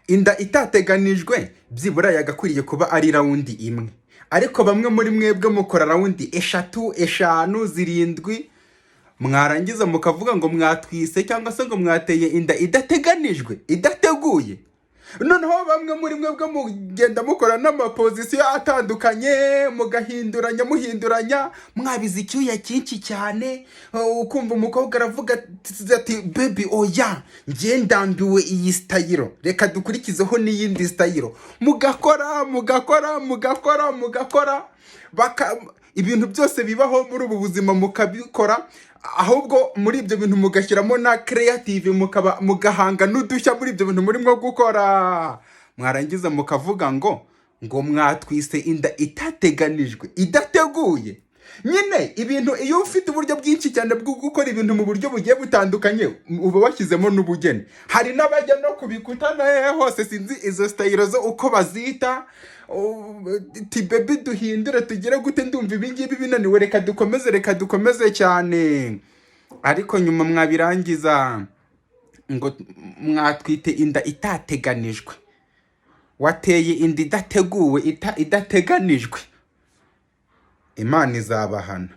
inda itateganijwe byibura yagakwiriye kuba ari rawundi imwe, ariko bamwe muri mwebwe mukora rawundi 3, 5, 7, mwarangiza mukavuga ngo mwatwise cyangwa se ngo mwateye inda idateganijwe, idateguye. Noneho bamwe muri mwebwe mugenda mukora n'amapozisiyo atandukanye, muhinduranya, mwabize icyuya cyinshi cyane, ukumva umukobwa aravuga ati baby oya njye ndambiwe iyi style, reka dukurikizeho n'iyindi style. Mugakora ibintu byose bibaho muri ubu buzima mukabikora, ahubwo muri ibyo bintu mugashyiramo na creative, mugahanga n'udushya muri ibyo bintu murimo gukora. Mwarangiza mukavuga ngo mwatwise inda itateganijwe, idateguye. Nyine ibintu iyo ufite uburyo bwinshi cyane bwo gukora ibintu mu buryo bugiye butandukanye, uba washyizemo n'ubugeni. Hari n'abajya no kubikutana hose, sinzi izo style zo uko bazita, ti baby duhindure tugire gute, ndumva ibingibi binaniwe, reka dukomeze cyane. Ariko nyuma mwabirangiza ngo mwatwite inda itateganijwe, wateye inda idateguwe, idateganijwe. Imana izabahana.